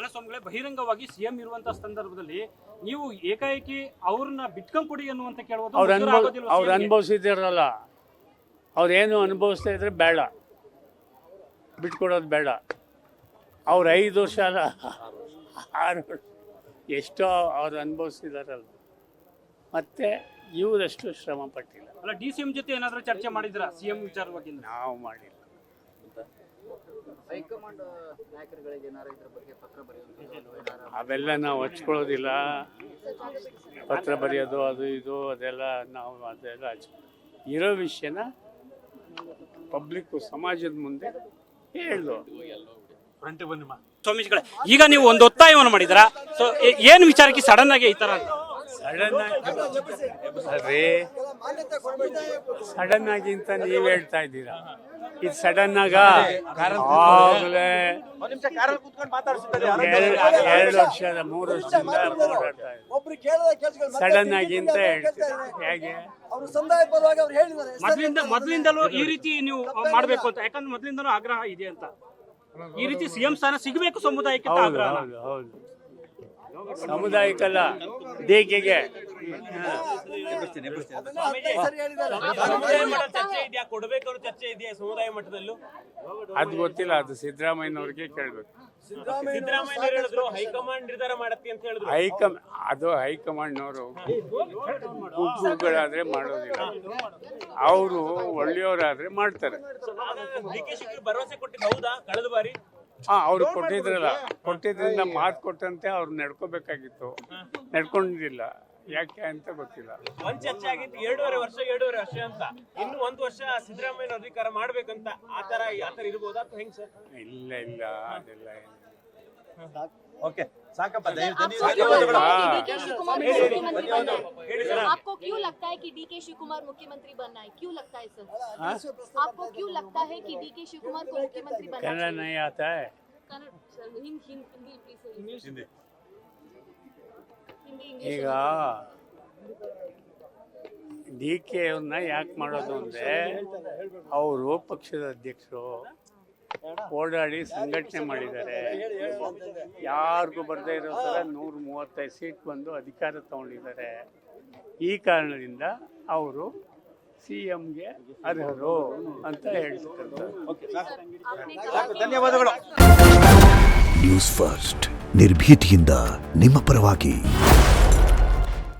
ಅಲ್ಲ ಸ್ವಾಮಿಗಳೇ, ಬಹಿರಂಗವಾಗಿ ಸಿಎಂ ಇರುವಂತ ಸಂದರ್ಭದಲ್ಲಿ ನೀವು ಏಕಾಏಕಿ ಅವ್ರನ್ನ ಬಿಟ್ಕೊಂಡ್ ಕೊಡಿ ಅನ್ನುವಂತ ಕೇಳುವುದು ಅವ್ರು ಅನುಭವಿಸಿದಿರಲ್ಲ, ಅವ್ರೇನು ಅನುಭವಿಸ್ತಾ ಇದ್ರೆ ಬೇಡ, ಬಿಟ್ಕೊಡೋದು ಬೇಡ. ಅವ್ರು 5 ವರ್ಷ ಅಲ್ಲ 6 ವರ್ಷ ಎಷ್ಟೋ ಅವ್ರು ಅನುಭವಿಸಿದಾರಲ್ಲ, ಮತ್ತೆ ಇವರಷ್ಟು ಶ್ರಮ ಪಟ್ಟಿಲ್ಲ. ಅಲ್ಲ DCM ಜೊತೆ ಏನಾದ್ರೂ ಚರ್ಚೆ ಮಾಡಿದ್ರ ಸಿಎಂ ವಿಚಾರವಾಗಿ? ನಾವು ಮಾಡಿಲ್ಲ. ಹೈಕಮಾಂಡ್ ನಾಯಕರುಗಳಿಗೆ ಏನಾರ ಇದ್ರ ಬಗ್ಗೆ ಪತ್ರ ಬರೆಯೋದು ಅವೆಲ್ಲ ನಾವು ಹಚ್ಕೊಳ್ಳೋದಿಲ್ಲ. ಪತ್ರ ಬರೆಯೋದು ಅದು ಇದು ಅದೆಲ್ಲ ನಾವು ಇರೋ ವಿಷಯನ ಪಬ್ಲಿಕ್ ಸಮಾಜದ ಮುಂದೆ ಹೇಳು. ಸ್ವಾಮೀಜಿಗಳೇ, ಈಗ ನೀವು ಒಂದು ಒತ್ತಾಯವನ್ನು ಮಾಡಿದ್ರ, ಸೊ ಏನು ವಿಚಾರಕ್ಕೆ ಸಡನ್ ಆಗಿ ಈ ತರ? ಸಡನ್ ಆಗಿ ಅಂತ ನೀವ್ ಹೇಳ್ತಾ ಇದ್ದೀರಾ, ಇದು ಸಡನ್ ಆಗ ಆಗ್ಲೇ 2 ವರ್ಷದ 3 ವರ್ಷದಿಂದ ಓಡಾಡ್ತಾ ಇದ್ದೀವಿ. ಸಡನ್ ಆಗಿ ಅಂತ ಹೇಳ್ತೀರಾ ಹೇಗೆ? ಮೊದಲಿಂದಲೂ ಈ ರೀತಿ ನೀವು ಮಾಡ್ಬೇಕು ಅಂತ, ಯಾಕಂದ್ರೆ ಮೊದಲಿಂದಲೂ ಆಗ್ರಹ ಇದೆ ಅಂತ, ಈ ರೀತಿ ಸಿಎಂ ಸ್ಥಾನ ಸಿಗಬೇಕು ಸಮುದಾಯಕ್ಕೆ ಅಂತ ಆಗ್ರಹ. ಹೌದು, ಸಮುದಾಯಕ್ಕಲ್ಲ, DKಗೆ. ಅದು ಗೊತ್ತಿಲ್ಲ, ಅದು ಸಿದ್ದರಾಮಯ್ಯನವ್ರಿಗೆ ಕೇಳ್ಬೇಕು. ಹೈಕಮಾಂಡ್ ನಿರ್ಧಾರ ಮಾಡತ್ತೆ ಅಂತ ಹೇಳಿದ್ರು. ಅದು ಹೈಕಮಾಂಡ್ನವರು ಗುಗ್ಗುಗಳಾದ್ರೆ ಮಾಡೋದಿಲ್ಲ, ಅವರು ಒಳ್ಳೆಯವರಾದ್ರೆ ಮಾಡ್ತಾರೆ. ಭರವಸೆ ಕೊಟ್ಟಿದ್ದು ಹೌದಾ? ಕಳೆದ ಬಾರಿ ಅವ್ರು ಕೊಟ್ಟಿದ್ರಿಂದ ಮಾತು ಕೊಟ್ಟಂತೆ ಅವ್ರು ನಡ್ಕೋಬೇಕಾಗಿತ್ತು, ನಡ್ಕೊಂಡಿಲ್ಲ. ಯಾಕೆ ಅಂತ ಗೊತ್ತಿಲ್ಲ. ಒಂದ್ ಚರ್ಚೆ ಆಗಿತ್ತು 2.5 ವರ್ಷ ಅಂತ, ಇನ್ನು 1 ವರ್ಷ ಸಿದ್ದರಾಮಯ್ಯ ಅಧಿಕಾರ ಮಾಡ್ಬೇಕಂತ, ಆತರ ಇರ್ಬೋದಾ ಅಥವಾ ಹೆಂಗ್ ಸರ್? ಇಲ್ಲ ಅದೆಲ್ಲ ओके साकप्पा आपको क्यों लगता है कि DK शिव कुमार मुख्यमंत्री बनना है? क्यों लगता है सर? आपको क्यों लगता है कि DK शिव कुमार को मुख्यमंत्री बनना है? कन्नड़ नहीं आता है? Kannada sir, Hindi please. ಈಗ DK ಅವ್ರನ್ನ ಯಾಕೆ ಮಾಡೋದು ಅಂದರೆ, ಅವರು ಪಕ್ಷದ ಅಧ್ಯಕ್ಷರು, ಓಡಾಡಿ ಸಂಘಟನೆ ಮಾಡಿದ್ದಾರೆ, ಯಾರಿಗೂ ಬರದೇ ಇರೋ ಥರ 135 ಸೀಟ್ ಬಂದು ಅಧಿಕಾರ ತಗೊಂಡಿದ್ದಾರೆ. ಈ ಕಾರಣದಿಂದ ಅವರು CMಗೆ ಅರ್ಹರು ಅಂತ ಹೇಳ್ತಾರೆ. ಧನ್ಯವಾದಗಳು. ನ್ಯೂಸ್ ಫಸ್ಟ್, ನಿರ್ಭೀತಿಯಿಂದ ನಿಮ್ಮ ಪರವಾಗಿ.